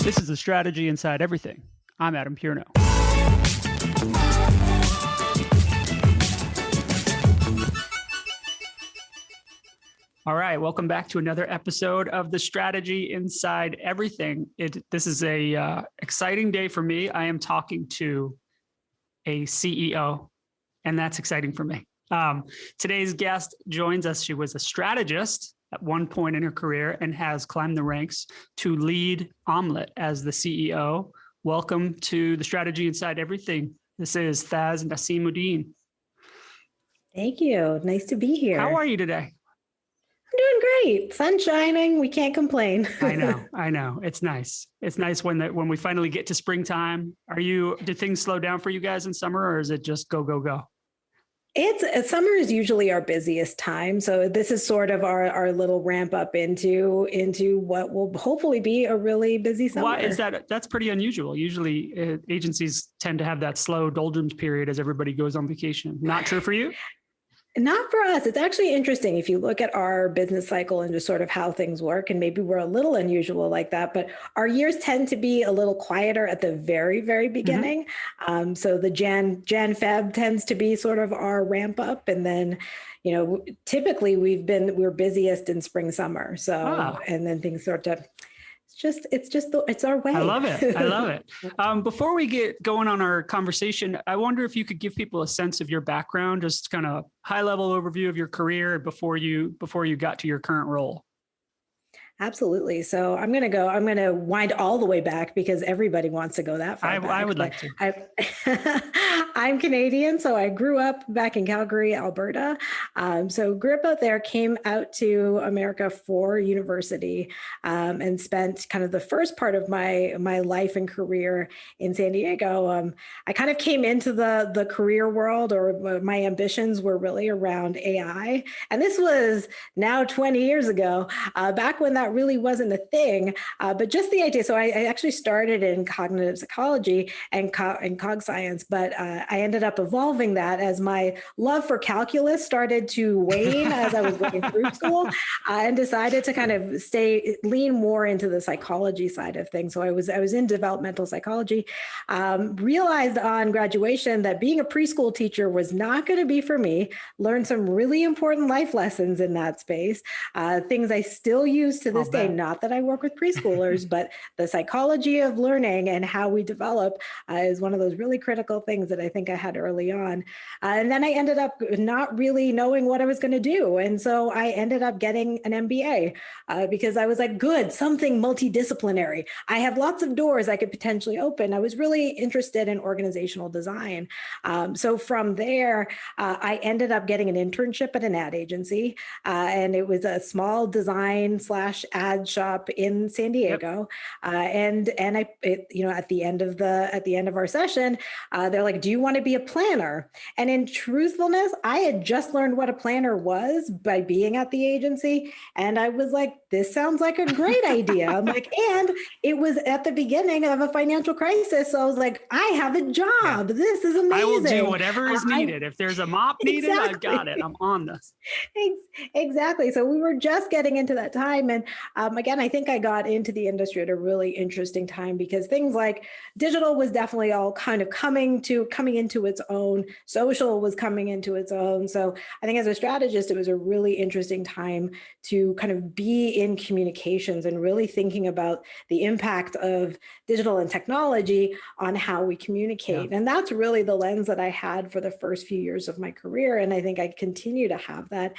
This is the strategy inside everything. I'm Adam Pierno. All right, welcome back to another episode of the strategy inside everything. This is a exciting day for me. I am talking to a CEO, and that's exciting for me. Today's guest joins us. She was a strategist at one point in her career and has climbed the ranks to lead Omelette as the CEO. Welcome to the strategy inside everything. This is Thas Naseemuddeen. Thank you. Nice to be here. How are you today? I'm doing great. Sun shining. We can't complain. I know. It's nice. It's nice when we finally get to springtime. Did things slow down for you guys in summer, or is it just go, go, go? Summer is usually our busiest time. So this is sort of our little ramp up into what will hopefully be a really busy summer. Why is that? That's pretty unusual. Usually agencies tend to have that slow doldrums period as everybody goes on vacation. Not true for you? Not for us. It's actually interesting if you look at our business cycle and just sort of how things work, and maybe we're a little unusual like that, but our years tend to be a little quieter at the very, very beginning. Mm-hmm. So the Jan, Feb tends to be sort of our ramp up. And then, typically we're busiest in spring, summer. So, And then things sort of, it's our way. I love it. Before we get going on our conversation, I wonder if you could give people a sense of your background, just kind of high level overview of your career before you got to your current role. Absolutely. So I'm going to wind all the way back because everybody wants to go that far back. I would like to. I'm Canadian. So I grew up back in Calgary, Alberta. So grew up out there, came out to America for university, and spent kind of the first part of my life and career in San Diego. I kind of came into the career world, or my ambitions were really around AI. And this was now 20 years ago, back when that really wasn't a thing, but just the idea. So I actually started in cognitive psychology and cog science, but I ended up evolving that as my love for calculus started to wane as I was going through school, and decided to kind of lean more into the psychology side of things. So I was in developmental psychology, realized on graduation that being a preschool teacher was not going to be for me, learned some really important life lessons in that space, things I still use to this day, not that I work with preschoolers, but the psychology of learning and how we develop is one of those really critical things that I think I had early on. And then I ended up not really knowing what I was going to do. And so I ended up getting an MBA because I was like, good, something multidisciplinary. I have lots of doors I could potentially open. I was really interested in organizational design. So from there, I ended up getting an internship at an ad agency. And it was a small design / ad shop in San Diego. Yep. And at the end of our session, they're like, do you want to be a planner? And in truthfulness, I had just learned what a planner was by being at the agency. And I was like, this sounds like a great idea. I'm like, and it was at the beginning of a financial crisis. So I was like, I have a job. Yeah. This is amazing. I will do whatever is needed. If there's a mop needed, exactly. I've got it. I'm on this. Exactly. So we were just getting into that time. And again, I think I got into the industry at a really interesting time because things like digital was definitely all kind of coming into its own. Social was coming into its own. So I think as a strategist, it was a really interesting time to kind of be in communications and really thinking about the impact of digital and technology on how we communicate. Yeah. And that's really the lens that I had for the first few years of my career. And I think I continue to have that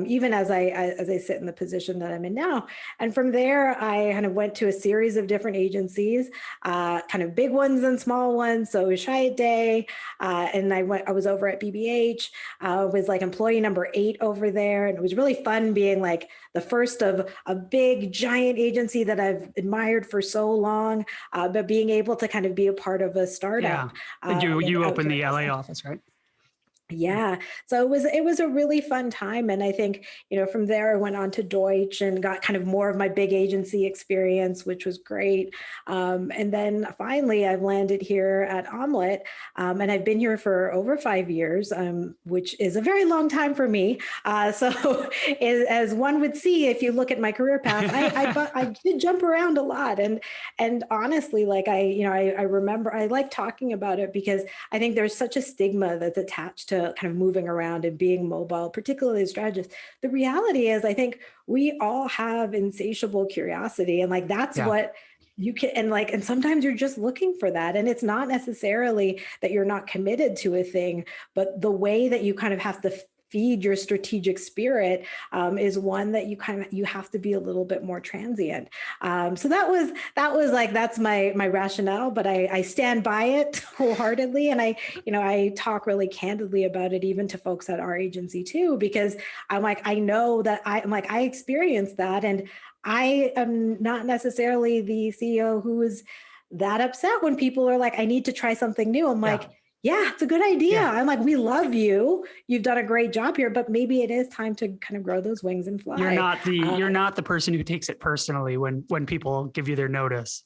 even as I sit in the position that I'm in now. And from there, I kind of went to a series of different agencies, kind of big ones and small ones. So Shia Day, and I was over at BBH, was like employee number 8 over there. And it was really fun being like the first of a big giant agency that I've admired for so long, but being able to kind of be a part of a startup. Yeah. And you opened the LA office, right? Yeah. So it was a really fun time. And I think, from there I went on to Deutsch and got kind of more of my big agency experience, which was great. And then finally I've landed here at Omelette. And I've been here for over 5 years, which is a very long time for me. So as one would see, if you look at my career path, I did jump around a lot. And honestly, like I remember I like talking about it because I think there's such a stigma that's attached to kind of moving around and being mobile, particularly as strategists. The reality is, I think we all have insatiable curiosity, and like that's Yeah. what you can, and sometimes you're just looking for that, and it's not necessarily that you're not committed to a thing, but the way that you kind of have to feed your strategic spirit is one that you have to be a little bit more transient. So that was like that's my rationale, but I stand by it wholeheartedly, and I talk really candidly about it even to folks at our agency too, because I'm like I know that I'm like I experienced that, and I am not necessarily the CEO who is that upset when people are like I need to try something new. I'm Yeah. like, yeah, it's a good idea. Yeah. I'm like, we love you. You've done a great job here, but maybe it is time to kind of grow those wings and fly. You're not the person who takes it personally when people give you their notice.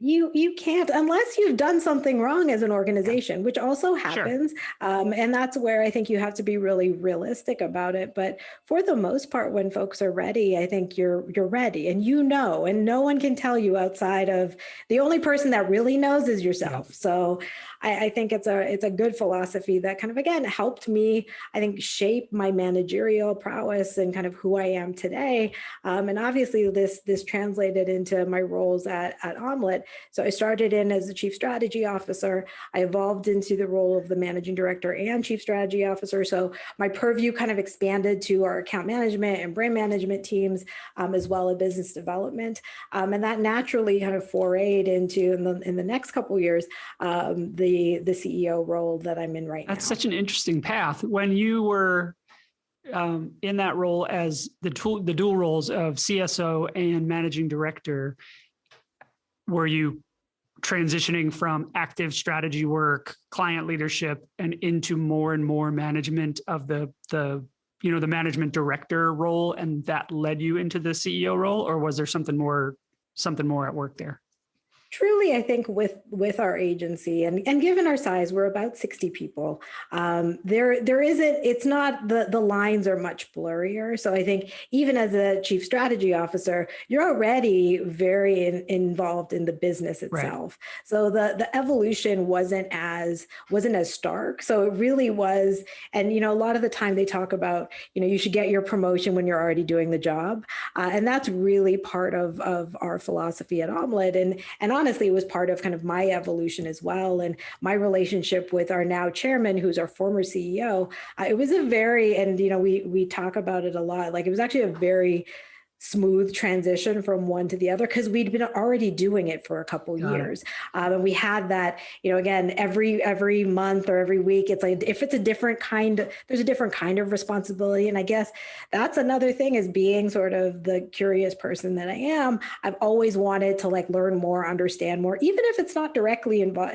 You can't unless you've done something wrong as an Yeah. organization, which also Sure. happens, and that's where I think you have to be really realistic about it. But for the most part, when folks are ready, I think you're ready, and and no one can tell you outside of the only person that really knows is Yeah. yourself. So I think it's a good philosophy that kind of again helped me, I think, shape my managerial prowess and kind of who I am today. And obviously, this translated into my roles at Omelette. So I started in as the chief strategy officer. I evolved into the role of the managing director and chief strategy officer. So my purview kind of expanded to our account management and brand management teams, as well as business development. And that naturally kind of forayed into in the next couple of years, the CEO role that I'm in right That's now. such an interesting path. When you were in that role as the dual roles of CSO and managing director, were you transitioning from active strategy work, client leadership, and into more and more management of the management director role, and that led you into the CEO role, or was there something more at work there? Truly, I think with our agency and given our size, we're about 60 people. There isn't. It's not the lines are much blurrier. So I think even as a chief strategy officer, you're already very involved in the business Right. itself. So the evolution wasn't as stark. So it really was. And a lot of the time they talk about you should get your promotion when you're already doing the job, and that's really part of our philosophy at Omelette. And honestly, it was part of kind of my evolution as well. And my relationship with our now chairman, who's our former CEO, it was a very, and we talk about it a lot. Like it was actually a very smooth transition from one to the other because we'd been already doing it for a couple years, and we had that again every month or every week. It's like if it's a different kind, there's a different kind of responsibility, and I guess that's another thing is being sort of the curious person that I am. I've always wanted to like learn more, understand more, even if it's not directly involved,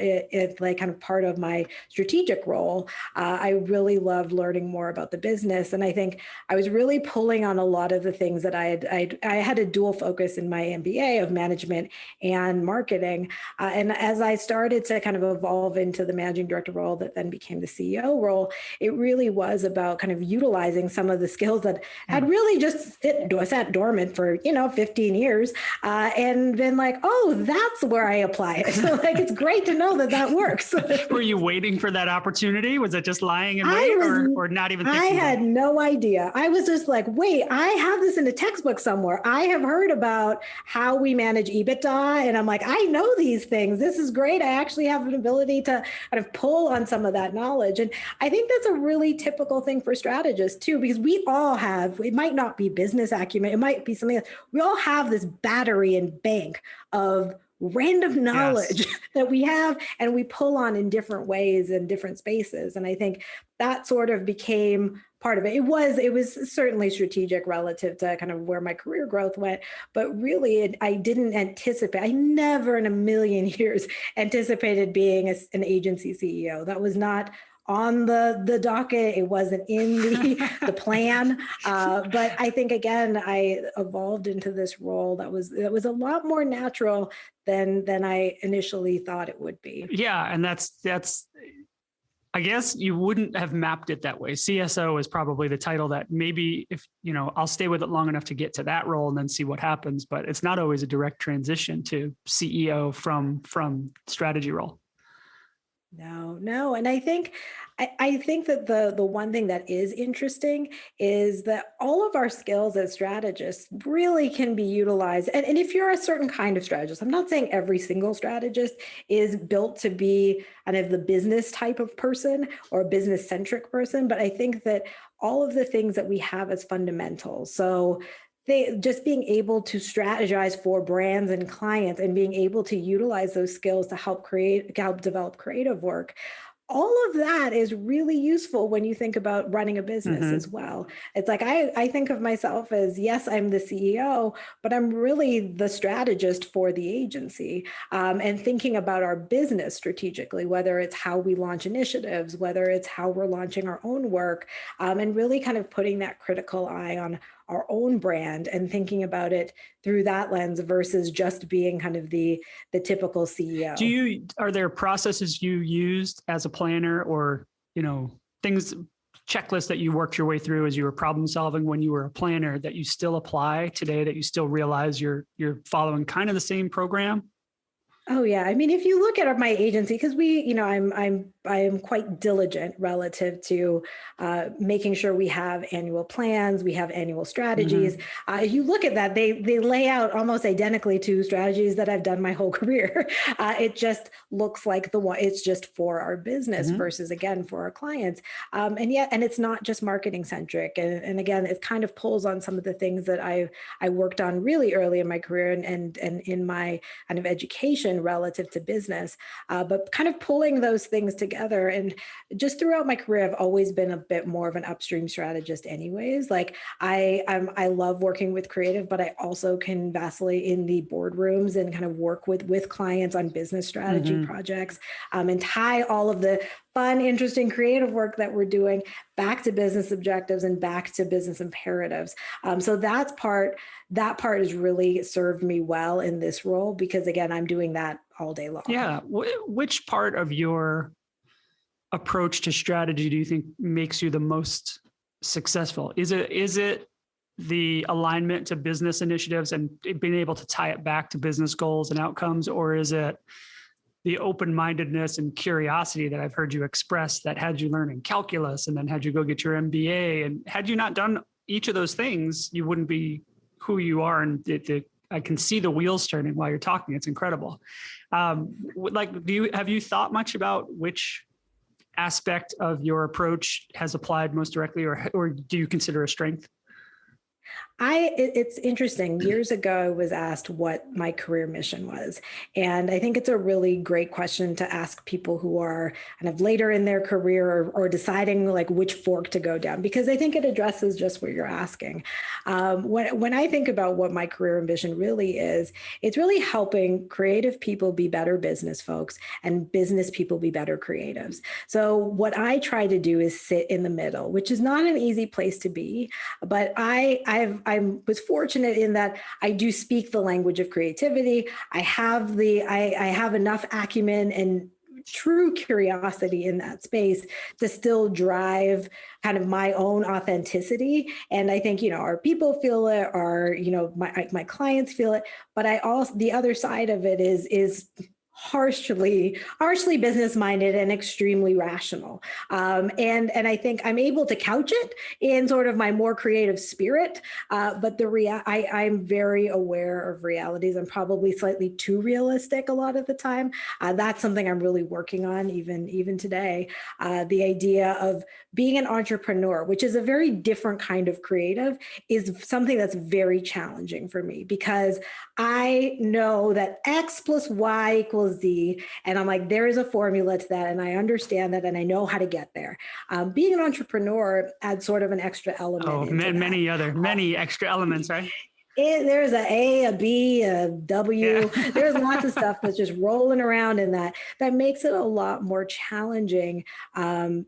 like kind of part of my strategic role. I really loved learning more about the business, and I think I was really pulling on a lot of the things that I had a dual focus in my MBA of management and marketing. And as I started to kind of evolve into the managing director role that then became the CEO role, it really was about kind of utilizing some of the skills that had really just sat dormant for, 15 years, and been like, oh, that's where I apply it. Like, it's great to know that works. Were you waiting for that opportunity? Was it just lying in wait or not even thinking? I had no idea. I was just like, wait, I have this in a textbook somewhere. I have heard about how we manage EBITDA. And I'm like, I know these things. This is great. I actually have an ability to kind of pull on some of that knowledge. And I think that's a really typical thing for strategists too, because we all have, it might not be business acumen. It might be something else. We all have this battery and bank of random knowledge that we have and we pull on in different ways in different spaces. And I think that sort of became part of it. It was certainly strategic relative to kind of where my career growth went, but really I didn't anticipate, I never in a million years anticipated being an agency CEO. That was not on the docket. It wasn't in the plan. But I think, again, I evolved into this role that was a lot more natural than I initially thought it would be. Yeah. And that's, I guess you wouldn't have mapped it that way. CSO is probably the title that maybe if, I'll stay with it long enough to get to that role and then see what happens, but it's not always a direct transition to CEO from strategy role. No. And I think that the one thing that is interesting is that all of our skills as strategists really can be utilized. And if you're a certain kind of strategist, I'm not saying every single strategist is built to be kind of the business type of person or a business centric person, but I think that all of the things that we have as fundamentals. So just being able to strategize for brands and clients and being able to utilize those skills to help develop creative work. All of that is really useful when you think about running a business as well. It's like, I think of myself as, yes, I'm the CEO, but I'm really the strategist for the agency, and thinking about our business strategically, whether it's how we launch initiatives, whether it's how we're launching our own work, and really kind of putting that critical eye on our own brand and thinking about it through that lens versus just being kind of the typical CEO. Are there processes you used as a planner or, things, checklists that you worked your way through as you were problem solving when you were a planner that you still apply today, that you still realize you're following kind of the same program? Oh yeah. I mean, if you look at my agency, because I am quite diligent relative to making sure we have annual plans, we have annual strategies. If you look at that, they lay out almost identically to strategies that I've done my whole career. It just looks like it's just for our business versus, again, for our clients. And it's not just marketing centric. And again, it kind of pulls on some of the things that I worked on really early in my career and in my kind of education relative to business, but kind of pulling those things together. And just throughout my career, I've always been a bit more of an upstream strategist anyways. Like I love working with creative, but I also can vacillate in the boardrooms and kind of work with clients on business strategy projects, and tie all of the fun, interesting, creative work that we're doing back to business objectives and back to business imperatives. So that part has really served me well in this role because, again, I'm doing that all day long. Yeah. Which part of your approach to strategy do you think makes you the most successful? Is it the alignment to business initiatives and being able to tie it back to business goals and outcomes, or is it the open-mindedness and curiosity that I've heard you express that had you learning calculus and then had you go get your MBA? And had you not done each of those things, you wouldn't be who you are. And I can see the wheels turning while you're talking. It's incredible. Have you thought much about which aspect of your approach has applied most directly, or do you consider a strength? It's interesting. Years ago, I was asked what my career mission was. And I think it's a really great question to ask people who are kind of later in their career or deciding like which fork to go down, because I think it addresses just what you're asking. When I think about what my career ambition really is, it's really helping creative people be better business folks and business people be better creatives. So what I try to do is sit in the middle, which is not an easy place to be, but I was fortunate in that I do speak the language of creativity. I have enough acumen and true curiosity in that space to still drive kind of my own authenticity. And I think, our people feel it, or, my clients feel it, but the other side of it is harshly business minded and extremely rational. And I think I'm able to couch it in sort of my more creative spirit. But I'm very aware of realities. I'm probably slightly too realistic a lot of the time. That's something I'm really working on even today. The idea of being an entrepreneur, which is a very different kind of creative, is something that's very challenging for me because I know that X plus Y equals Z. And I'm like, there is a formula to that. And I understand that. And I know how to get there. Being an entrepreneur adds sort of an extra element. Many extra elements, right? There's a B, a W. Yeah. There's lots of stuff that's just rolling around in that makes it a lot more challenging.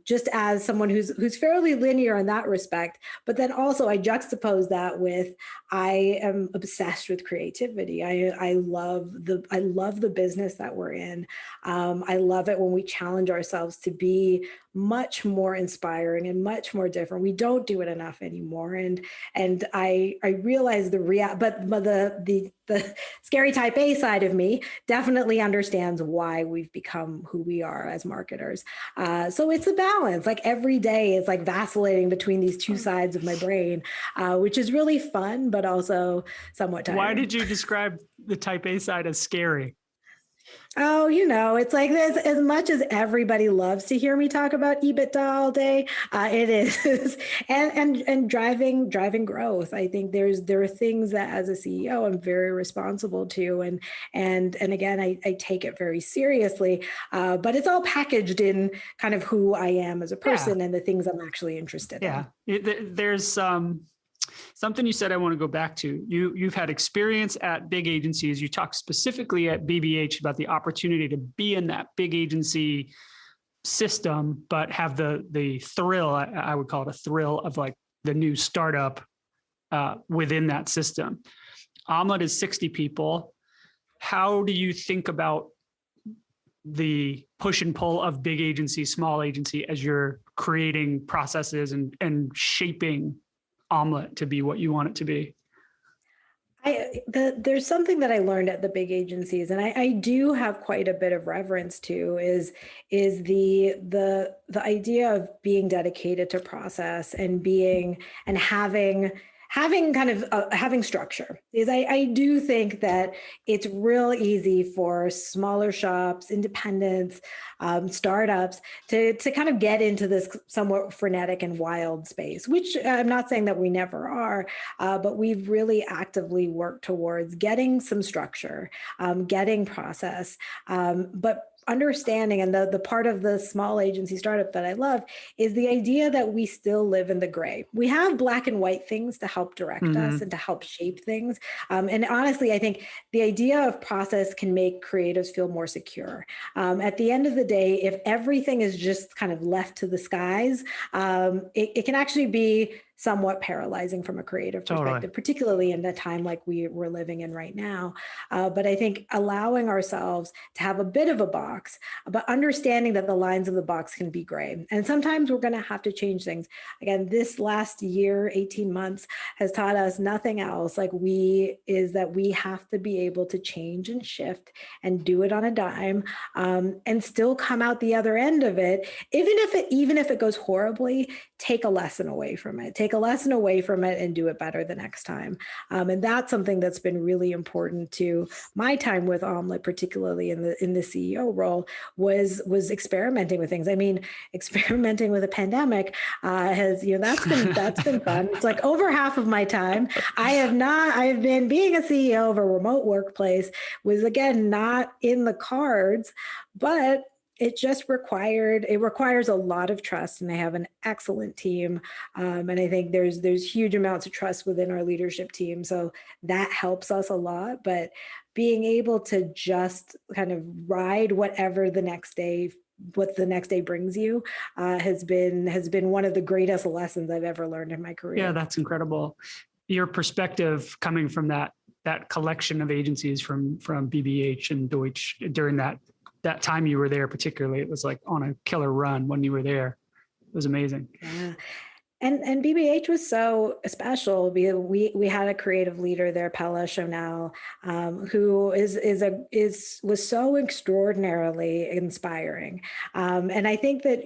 Just as someone who's fairly linear in that respect, but then also I juxtapose that with I am obsessed with creativity. I love the business that we're in. I love it when we challenge ourselves to be much more inspiring and much more different. We don't do it enough anymore, and I realize but the scary type A side of me definitely understands why we've become who we are as marketers. So it's a balance. Like every day is like vacillating between these two sides of my brain, which is really fun, but also somewhat tiring. Why did you describe the type A side as scary? Oh, it's like this. As much as everybody loves to hear me talk about EBITDA all day, it is, and driving growth. I think there are things that as a CEO I'm very responsible to, and again I take it very seriously. But it's all packaged in kind of who I am as a person and the things I'm actually interested in. There's something you said I want to go back to. You've had experience at big agencies. You talked specifically at BBH about the opportunity to be in that big agency system, but have the thrill, I would call it a thrill of like the new startup within that system. Omelette is 60 people. How do you think about the push and pull of big agency, small agency as you're creating processes and shaping Omelette to be what you want it to be? There's something that I learned at the big agencies, and I do have quite a bit of reverence to is the idea of being dedicated to process and having kind of having structure. Is I do think that it's real easy for smaller shops, independents, startups to kind of get into this somewhat frenetic and wild space, which I'm not saying that we never are, but we've really actively worked towards getting some structure, getting process, but understanding, and the part of the small agency startup that I love is the idea that we still live in the gray. We have black and white things to help direct us and to help shape things. And honestly, I think the idea of process can make creatives feel more secure. At the end of the day, if everything is just kind of left to the skies, it can actually be somewhat paralyzing from a creative perspective, particularly in the time like we're living in right now. But I think allowing ourselves to have a bit of a box, but understanding that the lines of the box can be gray. And sometimes we're going to have to change things. Again, this last year, 18 months has taught us nothing else is that we have to be able to change and shift and do it on a dime, and still come out the other end of it. Even if it goes horribly, take a lesson away from it. Take a lesson away from it and do it better the next time. And that's something that's been really important to my time with Omelette, particularly in the CEO role, was experimenting with things. I mean, experimenting with a pandemic has that's been fun. It's like over half of my time. I've been being a CEO of a remote workplace was again not in the cards, but it requires a lot of trust, and I have an excellent team. And I think there's huge amounts of trust within our leadership team. So that helps us a lot, but being able to just kind of ride what the next day brings you has been one of the greatest lessons I've ever learned in my career. Yeah, that's incredible. Your perspective coming from that collection of agencies from BBH and Deutsch during that time you were there, particularly, it was like on a killer run when you were there. It was amazing. Yeah. And BBH was so special. We had a creative leader there, Pella Chonel, who was so extraordinarily inspiring. And I think that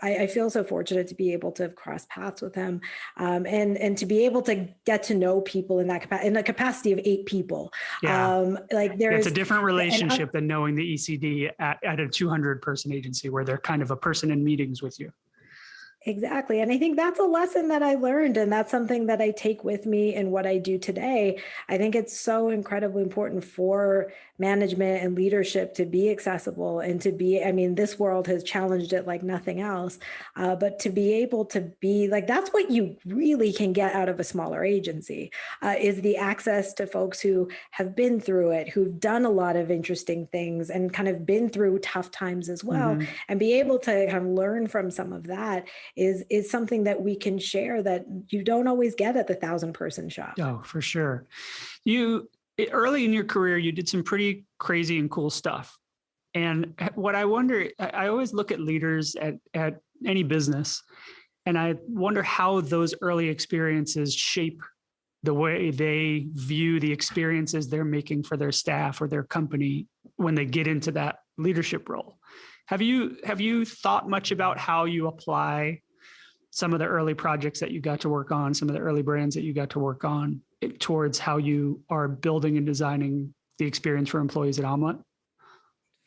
I feel so fortunate to be able to have crossed paths with him, and to be able to get to know people in the capacity of 8 people. Yeah, it's a different relationship than knowing the ECD at a 200-person agency where they're kind of a person in meetings with you. Exactly. And I think that's a lesson that I learned. And that's something that I take with me in what I do today. I think it's so incredibly important for management and leadership to be accessible and to be, I mean, this world has challenged it like nothing else. But to be able to be like, that's what you really can get out of a smaller agency, is the access to folks who have been through it, who've done a lot of interesting things and kind of been through tough times as well, Mm-hmm. and be able to kind of learn from some of that is something that we can share that you don't always get at the 1,000-person shop. Oh, for sure. Early in your career, you did some pretty crazy and cool stuff. And what I wonder, I always look at leaders at any business, and I wonder how those early experiences shape the way they view the experiences they're making for their staff or their company when they get into that leadership role. Have you thought much about how you apply some of the early projects that you got to work on, some of the early brands that you got to work on, towards how you are building and designing the experience for employees at Omelette?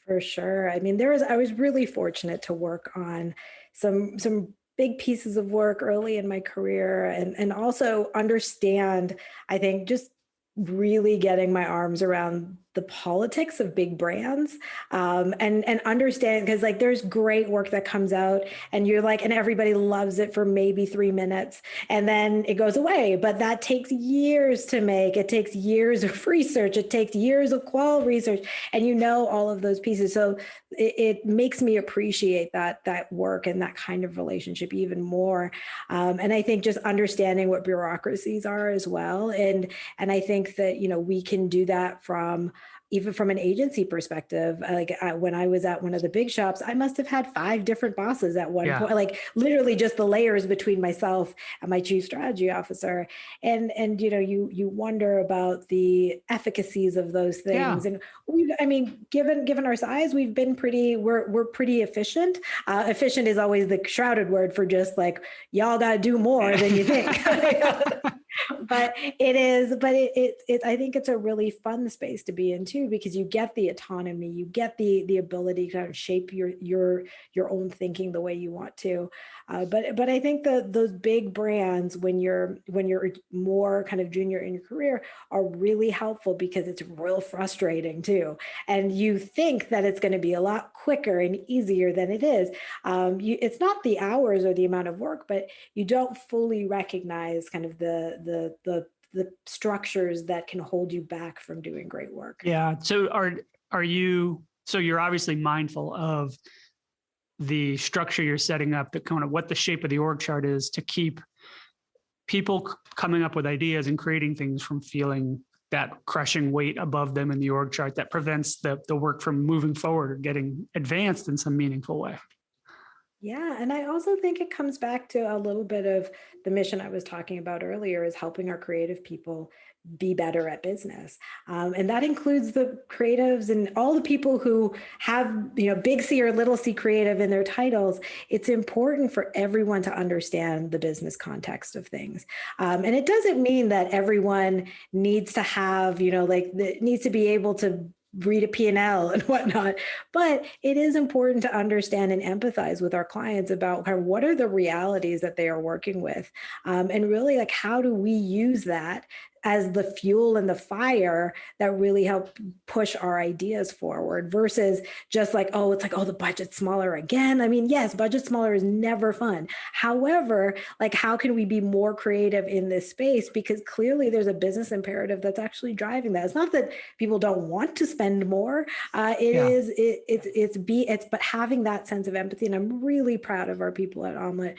For sure. I mean, I was really fortunate to work on some big pieces of work early in my career, and also understand, I think, just really getting my arms around the politics of big brands, and understand, because like there's great work that comes out and you're like, and everybody loves it for maybe 3 minutes and then it goes away, but that takes years to make. It takes years of research, it takes years of qual research, and all of those pieces. So it makes me appreciate that work and that kind of relationship even more. And I think just understanding what bureaucracies are as well, and I think that we can do that even from an agency perspective. Like when I was at one of the big shops, I must have had 5 different bosses at one point, like literally just the layers between myself and my chief strategy officer. And you wonder about the efficacies of those things. Yeah. And I mean, given our size, we're pretty efficient. Efficient is always the shrouded word for just like, y'all got to do more than you think. But I think it's a really fun space to be in too, because you get the autonomy, you get the ability to kind of shape your own thinking the way you want to. But I think that those big brands, when you're more kind of junior in your career, are really helpful, because it's real frustrating too. And you think that it's going to be a lot quicker and easier than it is. It's not the hours or the amount of work, but you don't fully recognize kind of the structures that can hold you back from doing great work. Yeah. So you're obviously mindful of the structure you're setting up, the kind of what the shape of the org chart is, to keep people coming up with ideas and creating things from feeling that crushing weight above them in the org chart that prevents the work from moving forward or getting advanced in some meaningful way. Yeah. And I also think it comes back to a little bit of the mission I was talking about earlier, is helping our creative people be better at business. And that includes the creatives and all the people who have, big C or little c creative in their titles. It's important for everyone to understand the business context of things. And it doesn't mean that everyone needs to have, needs to be able to read a P&L and whatnot. But it is important to understand and empathize with our clients about kind of what are the realities that they are working with. And really, like, how do we use that as the fuel and the fire that really help push our ideas forward, versus just like, the budget's smaller again. I mean, yes, budget smaller is never fun. However, like, how can we be more creative in this space? Because clearly there's a business imperative that's actually driving that. It's not that people don't want to spend more. But having that sense of empathy. And I'm really proud of our people at Omelette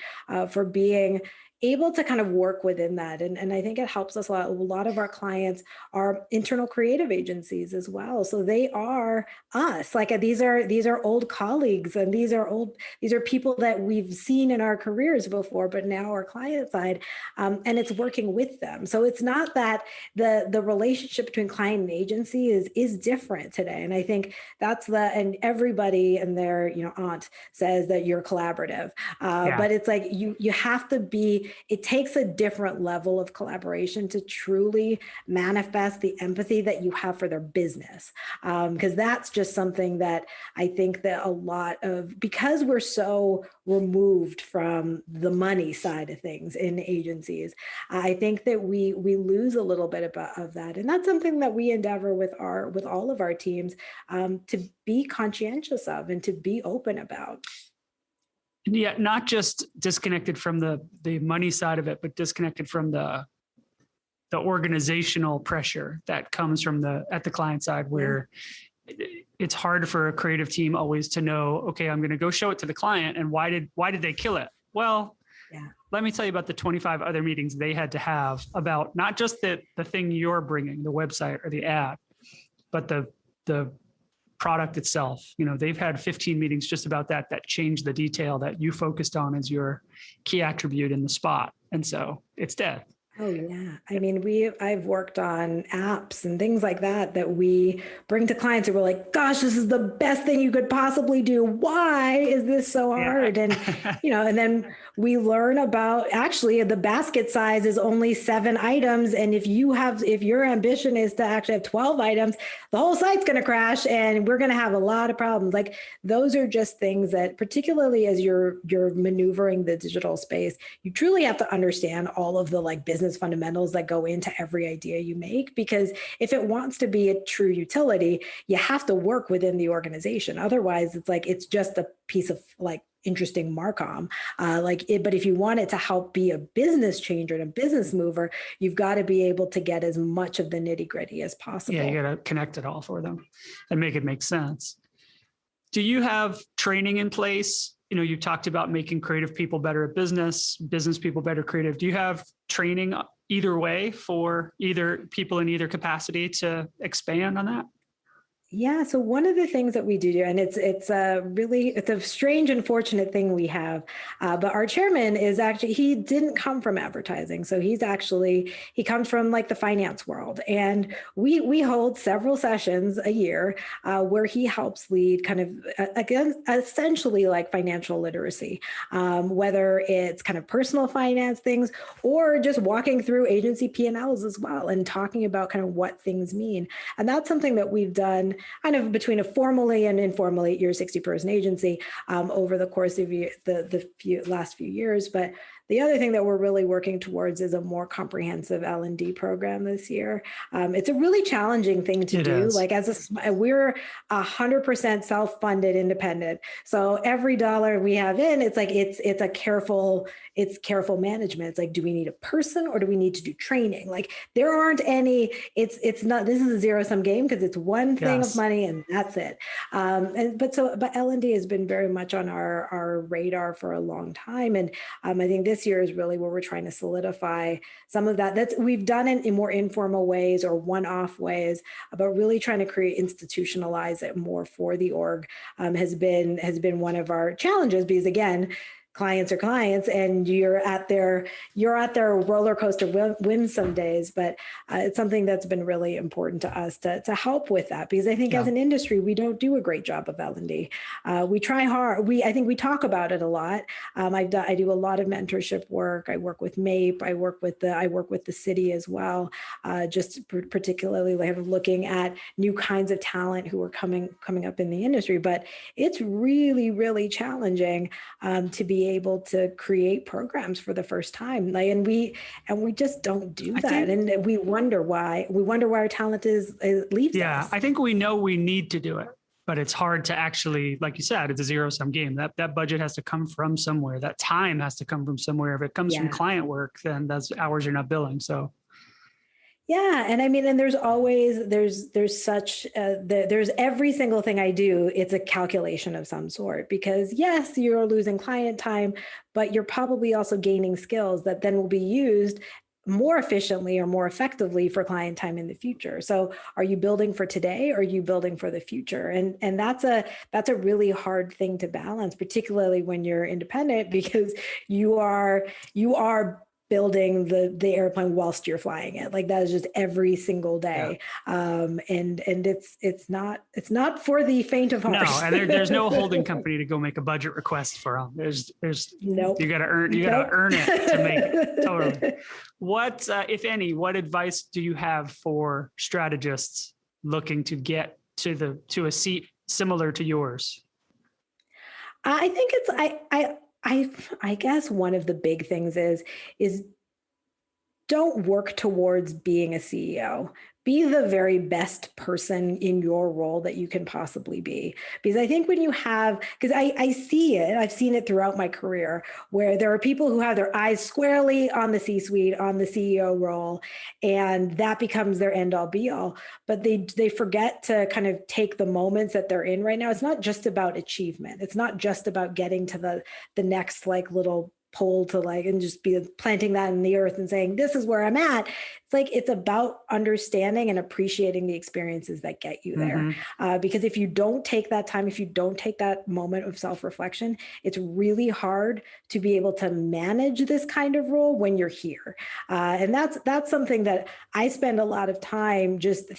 for being able to kind of work within that. And I think it helps us a lot. A lot of our clients are internal creative agencies as well. So they are us. Like, these are old colleagues, and these are people that we've seen in our careers before, but now our client side, and it's working with them. So it's not that the relationship between client and agency is different today. And I think and everybody and their aunt says that you're collaborative, but it's like you have to be it takes a different level of collaboration to truly manifest the empathy that you have for their business. Because that's just something that I think that a lot of, because we're so removed from the money side of things in agencies, I think that we lose a little bit of that. And that's something that we endeavor with all of our teams to be conscientious of and to be open about. Yeah, not just disconnected from the money side of it, but disconnected from the organizational pressure that comes from at the client side, where it's hard for a creative team always to know, okay, I'm going to go show it to the client, and why did they kill it? Well, let me tell you about the 25 other meetings they had to have about not just the thing you're bringing, the website or the ad, but the product itself. They've had 15 meetings just about that changed the detail that you focused on as your key attribute in the spot. And so it's dead. Oh yeah. I mean, I've worked on apps and things like that we bring to clients, and we're like, gosh, this is the best thing you could possibly do. Why is this so hard? And, and then we learn about, actually the basket size is only 7 items. And if your ambition is to actually have 12 items, the whole site's going to crash and we're going to have a lot of problems. Like, those are just things that, particularly as you're maneuvering the digital space, you truly have to understand all of the business fundamentals that go into every idea you make, because if it wants to be a true utility, you have to work within the organization. Otherwise, it's just a piece of interesting Marcom. But if you want it to help be a business changer and a business mover, you've got to be able to get as much of the nitty gritty as possible. Yeah, you got to connect it all for them and make it make sense. Do you have training in place? You talked about making creative people better at business people better creative. Do you have training either way for either people in either capacity to expand on that? Yeah. So one of the things that we do, and it's a strange and fortunate thing we have, but our chairman he didn't come from advertising. So he comes from the finance world. And we hold several sessions a year where he helps lead kind of, again, essentially financial literacy, whether it's kind of personal finance things or just walking through agency P&Ls as well and talking about kind of what things mean. And that's something that we've done kind of between a formally and informally 60-person agency over the course of the last few years. But the other thing that we're really working towards is a more comprehensive L&D program this year. It's a really challenging thing to do. We're 100% self-funded independent. So every dollar we have in, it's careful management. It's do we need a person or do we need to do training? There aren't any, it's not, this is a zero-sum game because it's one thing of money and that's it. But L&D has been very much on our radar for a long time. And I think this year is really where we're trying to solidify some of that. We've done it in more informal ways or one-off ways, but really trying to institutionalize it more for the org has been one of our challenges, because again, clients are clients and you're at their roller coaster win some days, but it's something that's been really important to us to help with that, because I think as an industry, we don't do a great job of L&D. We try hard. I think we talk about it a lot. I do a lot of mentorship work. I work with MAPE. I work with the city as well, just particularly looking at new kinds of talent who are coming up in the industry. But it's really, really challenging to be able to create programs for the first time. And we just don't do that. And we wonder why our talent leaves us. I think we know we need to do it, but it's hard to actually, like you said, it's a zero-sum game. That budget has to come from somewhere. That time has to come from somewhere. If it comes from client work, then that's hours you're not billing. So yeah. And I mean, and there's every single thing I do, it's a calculation of some sort, because yes, you're losing client time, but you're probably also gaining skills that then will be used more efficiently or more effectively for client time in the future. So are you building for today or are you building for the future? And that's a really hard thing to balance, particularly when you're independent, because you are building the airplane whilst you're flying it. Like that is just every single day. And it's not for the faint of heart. No, and there's no holding company to go make a budget request for them. There's nope. You got to earn it to make it. Totally. What, if any, what advice do you have for strategists looking to get to a seat similar to yours? I think I guess one of the big things is don't work towards being a CEO. Be the very best person in your role that you can possibly be. Because I think when you have, because I see it, I've seen it throughout my career, where there are people who have their eyes squarely on the C-suite, on the CEO role, and that becomes their end all be all. But they forget to kind of take the moments that they're in right now. It's not just about achievement. It's not just about getting to the next like little pole to like, and just be planting that in the earth and saying, this is where I'm at. It's like, it's about understanding and appreciating the experiences that get you there. Because if you don't take that time, if you don't take that moment of self-reflection, it's really hard to be able to manage this kind of role when you're here. And that's something that I spend a lot of time just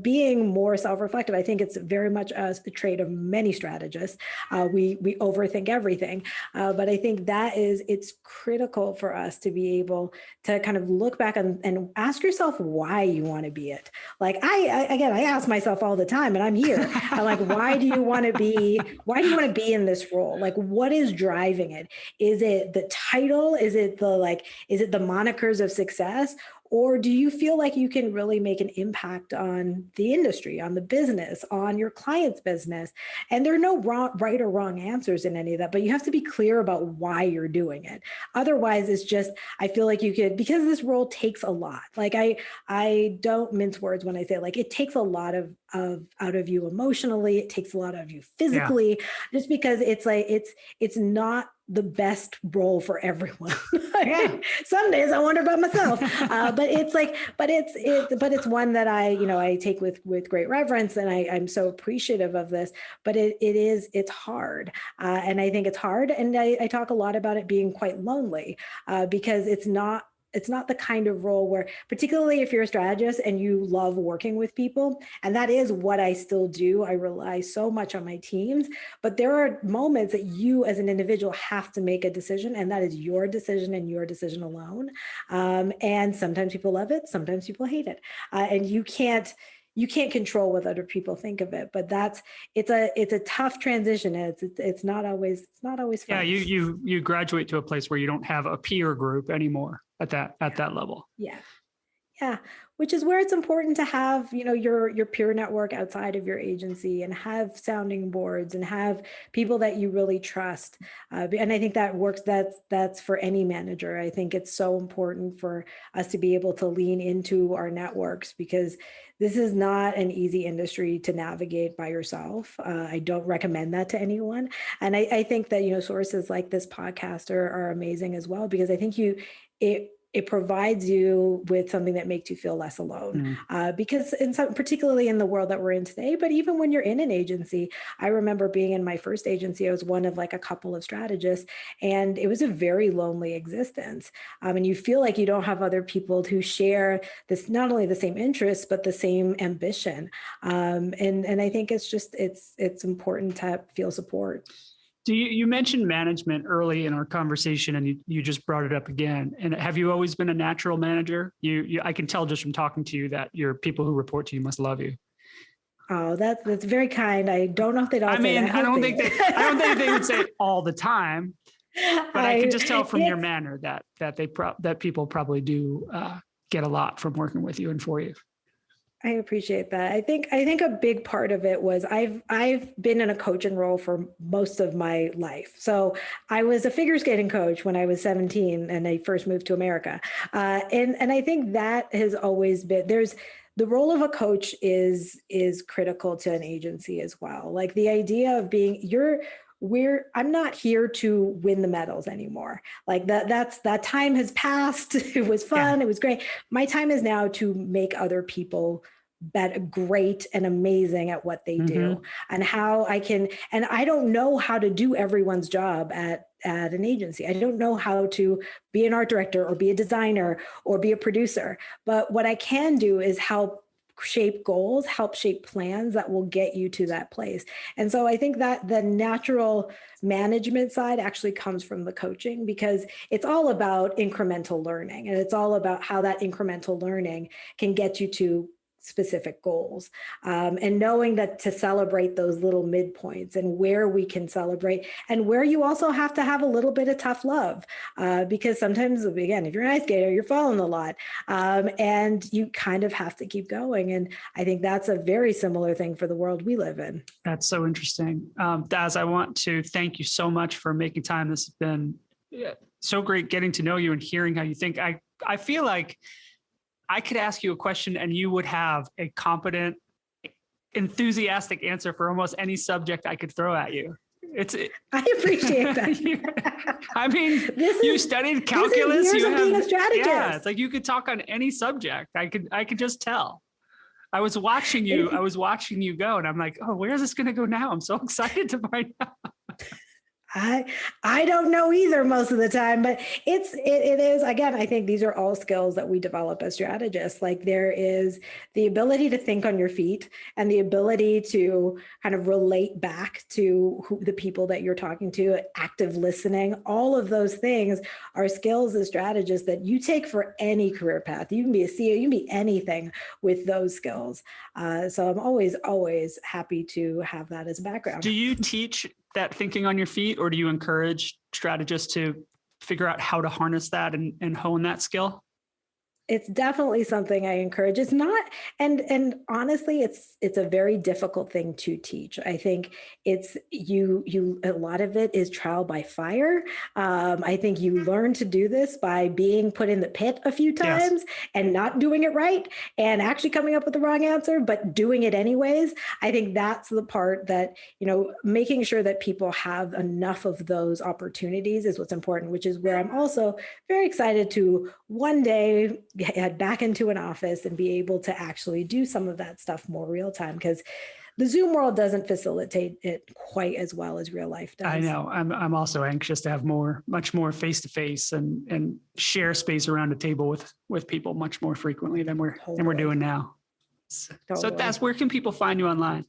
being more self-reflective. I think it's very much a trait of many strategists. We overthink everything, but I think it's critical for us to be able to kind of look back and ask yourself why you want to be it. Like I ask myself all the time, and I'm here. I'm like, why do you want to be in this role? Like, what is driving it? Is it the title? Is it the monikers of success? Or do you feel like you can really make an impact on the industry, on the business, on your client's business? And there are no right or wrong answers in any of that, but you have to be clear about why you're doing it. Otherwise, it's just, I feel like you could, because this role takes a lot. Like I don't mince words when I say like, it takes a lot of out of you emotionally. It takes a lot of you physically, just because it's like, it's not the best role for everyone. Some days I wonder about myself, but it's one that I take with great reverence, and I'm so appreciative of this. But it's hard, and I think it's hard, and I talk a lot about it being quite lonely, because it's not the kind of role where, particularly if you're a strategist and you love working with people, and that is what I still do. I rely so much on my teams, but there are moments that you as an individual have to make a decision, and that is your decision and your decision alone. And sometimes people love it, sometimes people hate it. And you can't control what other people think of it, but it's a tough transition. It's not always fun. Yeah, you graduate to a place where you don't have a peer group anymore at that level. Yeah, which is where it's important to have, your peer network outside of your agency, and have sounding boards, and have people that you really trust. And I think that works. That's for any manager. I think it's so important for us to be able to lean into our networks, because this is not an easy industry to navigate by yourself. I don't recommend that to anyone. And I think that, sources like this podcast are amazing as well, because I think it provides you with something that makes you feel less alone. Because particularly in the world that we're in today, but even when you're in an agency, I remember being in my first agency, I was one of like a couple of strategists, and it was a very lonely existence. And you feel like you don't have other people who share this, not only the same interests, but the same ambition. And I think it's important to feel support. You mentioned management early in our conversation, and you just brought it up again. And have you always been a natural manager? I can tell just from talking to you that your people who report to you must love you. Oh, that's very kind. I don't know if they'd all say that. I don't think they would say it all the time, but I can just tell from your manner that people probably do get a lot from working with you and for you. I appreciate that. I think a big part of it was I've been in a coaching role for most of my life. So I was a figure skating coach when I was 17 and I first moved to America. And I think that has always been, the role of a coach is critical to an agency as well. Like the idea of being I'm not here to win the medals anymore. Like that time has passed. It was fun. Yeah. It was great. My time is now to make other people great and amazing at what they do, and how and I don't know how to do everyone's job at an agency. I don't know how to be an art director or be a designer or be a producer, but what I can do is help shape goals, help shape plans that will get you to that place. And so I think that the natural management side actually comes from the coaching, because it's all about incremental learning, and it's all about how that incremental learning can get you to specific goals, and knowing that to celebrate those little midpoints and where we can celebrate, and where you also have to have a little bit of tough love, because sometimes, again, if you're an ice skater, you're falling a lot, and you kind of have to keep going. And I think that's a very similar thing for the world we live in. That's so interesting. Thas, I want to thank you so much for making time. This has been so great getting to know you and hearing how you think. I feel like I could ask you a question and you would have a competent, enthusiastic answer for almost any subject I could throw at you. I appreciate that. I mean, you studied calculus. This is years of being a strategist. Yeah, it's like you could talk on any subject. I could just tell. I was watching you go, and I'm like, oh, where is this going to go now? I'm so excited to find out. I don't know either most of the time, but it is, again, I think these are all skills that we develop as strategists. Like, there is the ability to think on your feet and the ability to kind of relate back to the people that you're talking to, active listening. All of those things are skills as strategists that you take for any career path. You can be a CEO, you can be anything with those skills. So I'm always happy to have that as a background. Do you teach that thinking on your feet, or do you encourage strategists to figure out how to harness that and hone that skill? It's definitely something I encourage. It's not, and honestly, it's a very difficult thing to teach. I think it's a lot of it is trial by fire. I think you learn to do this by being put in the pit a few times, yes, and not doing it right, and actually coming up with the wrong answer, but doing it anyways. I think that's the part that, making sure that people have enough of those opportunities is what's important, which is where I'm also very excited to one day head back into an office and be able to actually do some of that stuff more real time, because the Zoom world doesn't facilitate it quite as well as real life does. I know. I'm also anxious to have much more face to face and share space around a table with people much more frequently than we're doing now. So Thas, where can people find you online?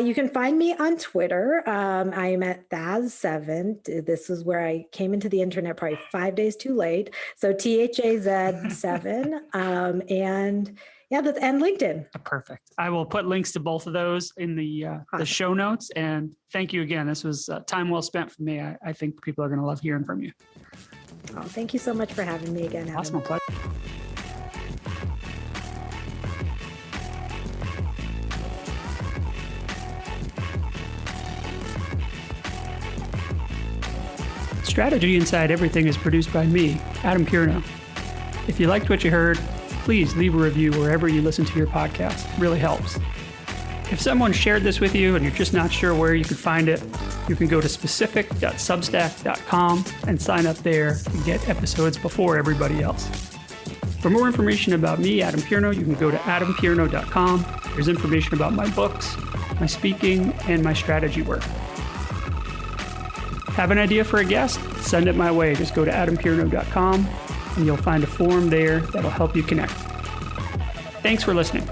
You can find me on Twitter. I am at Thas7. This is where I came into the internet probably 5 days too late. So THAZ7. And LinkedIn. Perfect. I will put links to both of those in the show notes. And thank you again. This was time well spent for me. I think people are going to love hearing from you. Oh, thank you so much for having me again, Adam. Awesome. Pleasure. Strategy Inside Everything is produced by me, Adam Pierno. If you liked what you heard, please leave a review wherever you listen to your podcast. It really helps. If someone shared this with you and you're just not sure where you can find it, you can go to specific.substack.com and sign up there to get episodes before everybody else. For more information about me, Adam Pierno, you can go to adampierno.com. There's information about my books, my speaking, and my strategy work. Have an idea for a guest? Send it my way. Just go to adampierno.com and you'll find a form there that'll help you connect. Thanks for listening.